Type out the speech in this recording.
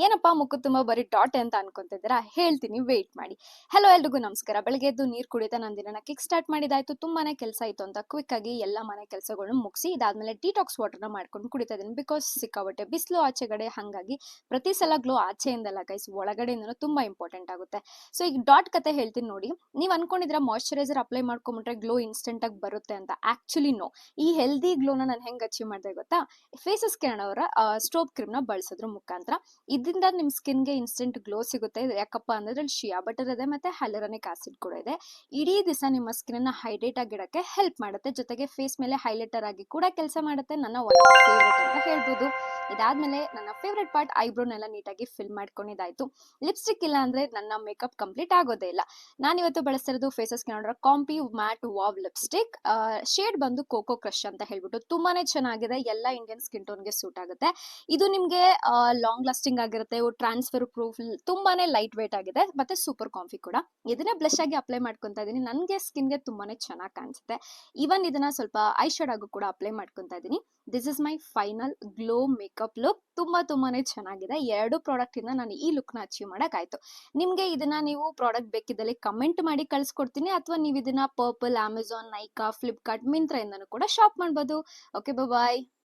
ಏನಪ್ಪಾ ಮುಖ ತುಂಬಾ ಬರೀ ಡಾಟ್ ಅಂತ ಅನ್ಕೊಂತಿದ್ದೀರಾ? ಹೇಳ್ತೀನಿ ವೇಟ್ ಮಾಡಿ. ಹಲೋ ಎಲ್ರಿಗೂ ನಮಸ್ಕಾರ. ಬೆಳಗ್ಗೆ ಎದ್ದು ನೀರ್ ಕುಡಿತಾ ನನ್ನ ದಿನನ ಕಿಕ್ ಸ್ಟಾರ್ಟ್ ಮಾಡಿದಾಯ್ತು. ತುಂಬಾನೇ ಕೆಲಸ ಇತ್ತು ಅಂತ ಕ್ವಿಕ್ ಆಗಿ ಎಲ್ಲಾ ಮನೆ ಕೆಲಸಗಳನ್ನು ಮುಗಿಸಿ ಇದಾದ್ಮೇಲೆ ಡಿಟಾಕ್ಸ್ ವಾಟರ್ನ ಮಾಡ್ಕೊಂಡು ಕುಡಿತಾ ಇದೀನಿ. ಬಿಕಾಸ್ ಸಿಕ್ಕಾಬಟ್ಟೆ ಬಿಸಿಲು ಆಚೆಗಡೆ, ಹಂಗಾಗಿ ಪ್ರತಿ ಸಲ ಗ್ಲೋ ಆಚೆಯಿಂದಲ್ಲ ಗೈಸ್, ಒಳಗಡೆಯಿಂದನೂ ತುಂಬಾ ಇಂಪಾರ್ಟೆಂಟ್ ಆಗುತ್ತೆ. ಸೊ ಈಗ ಡಾಟ್ ಕತೆ ಹೇಳ್ತೀನಿ ನೋಡಿ. ನೀವ್ ಅನ್ಕೊಂಡಿದ್ರ ಮಾಯಶ್ಚರೈಸರ್ ಅಪ್ಲೈ ಮಾಡ್ಕೊಂಡ್ಬಿಟ್ರೆ ಗ್ಲೋ ಇನ್ಸ್ಟೆಂಟ್ ಆಗಿ ಬರುತ್ತೆ ಅಂತ. Actually no. ಈ ಹೆಲ್ದಿ ಗ್ಲೋನ ನಾನು ಹೆಂಗ್ ಅಚೀವ್ ಮಾಡಿದೆ ಗೊತ್ತಾ? ಫೇಸಸ್ ಕೇಳೋಣ ಅವರ ಸ್ಟೋಪ್ ಕ್ರೀಮ್ ನ ಬಳಸೋದ್ರ ಮುಖಾಂತರ. ಇದರಿಂದ ನಿಮ್ ಸ್ಕಿನ್ಗೆ ಇನ್ಸ್ಟೆಂಟ್ ಗ್ಲೋ ಸಿಗುತ್ತೆ. ಯಾಕಪ್ಪ ಅಂದ್ರೆ ಅದ್ರಲ್ಲಿ ಶಿಯಾ ಬಟರ್ ಇದೆ ಮತ್ತೆ ಹ್ಯಾಲುರಾನಿಕ್ ಆಸಿಡ್ ಕೂಡ ಇದೆ. ಇಡೀ ದಿವಸ ನಿಮ್ಮ ಸ್ಕಿನ್ ಅನ್ನ ಹೈಡ್ರೇಟ್ ಆಗಿಡಕ್ಕೆ ಹೆಲ್ಪ್ ಮಾಡುತ್ತೆ. ಜೊತೆಗೆ ಫೇಸ್ ಮೇಲೆ ಹೈಲೈಟರ್ ಆಗಿ ಕೂಡ ಕೆಲಸ ಮಾಡುತ್ತೆ. ನನ್ನ ಫೇವ್ರೇಟ್ ಅಂತ ಹೇಳ್ಬೋದು. ಇದಾದ್ಮೇಲೆ ನನ್ನ ಫೇವ್ರೇಟ್ ಪಾರ್ಟ್ ಐಬ್ರೋನೆಲ್ಲ ನೀಟಾಗಿ ಫಿಲ್ ಮಾಡ್ಕೊಂಡಿದ್ದಾಯ್ತು. ಲಿಪ್ಸ್ಟಿಕ್ ಇಲ್ಲ ಅಂದ್ರೆ ನನ್ನ ಮೇಕಪ್ ಕಂಪ್ಲೀಟ್ ಆಗೋದೇ ಇಲ್ಲ. ನಾನು ಇವತ್ತು ಬಳಸ್ತಿರೋದು ಫೇಸಸ್ ನೋಡ್ರ ಕಾಂಪಿ ಮ್ಯಾಟ್ ವಾವ್ ಲಿಪ್ಸ್ಟಿಕ್. ಶೇಡ್ ಬಂದು ಕೋಕೋ ಕ್ರಶ್ ಅಂತ ಹೇಳ್ಬಿಟ್ಟು ತುಂಬಾನೇ ಚೆನ್ನಾಗಿದೆ. ಎಲ್ಲ ಇಂಡಿಯನ್ ಸ್ಕಿನ್ ಟೋನ್ಗೆ ಸೂಟ್ ಆಗುತ್ತೆ. ಇದು ನಿಮ್ಗೆ ಲಾಂಗ್ ಲಾಸ್ಟಿಂಗ್ ಆಗಿರುತ್ತೆ. ಟ್ರಾನ್ಸ್ಫರ್ ಪ್ರೂಫ್, ತುಂಬಾನೇ ಲೈಟ್ ವೇಟ್ ಆಗಿದೆ ಮತ್ತೆ ಸೂಪರ್ ಕಾಂಫಿ ಕೂಡ. ಇದನ್ನೇ ಬ್ಲಶ್ ಆಗಿ ಅಪ್ಲೈ ಮಾಡ್ಕೊಂತಾ ಇದೀನಿ. ನನಗೆ ಸ್ಕಿನ್ಗೆ ತುಂಬಾನೇ ಚೆನ್ನಾಗಿ ಕಾಣಿಸುತ್ತೆ. ಇವನ್ ಇದನ್ನ ಸ್ವಲ್ಪ ಐ ಶೇಡ್ ಆಗು ಕೂಡ ಅಪ್ಲೈ ಮಾಡ್ಕೊಂತಾ ಇದೀನಿ. This is my final glow makeup look. ತುಂಬಾನೇ ಚೆನ್ನಾಗಿದೆ. ಎರಡು ಪ್ರಾಡಕ್ಟ್ ಇಂದ ನಾನು ಈ ಲುಕ್ ನ ಅಚೀವ್ ಮಾಡಕ್ ಆಯ್ತು. ನಿಮ್ಗೆ ಇದನ್ನ ನೀವು ಪ್ರಾಡಕ್ಟ್ ಬೇಕಿದ್ದಲ್ಲಿ ಕಮೆಂಟ್ ಮಾಡಿ ಕಳ್ಸಿಕೊಡ್ತೀನಿ, ಅಥವಾ ನೀವು ಇದನ್ನ ಪರ್ಪಲ್, ಅಮೆಝಾನ್, ನೈಕಾ, ಫ್ಲಿಪ್ಕಾರ್ಟ್, ಮಿಂತ್ರಾ ಇಂದನೂ ಕೂಡ ಶಾಪ್ ಮಾಡ್ಬೋದು. ಓಕೆ, ಬಾಯ್.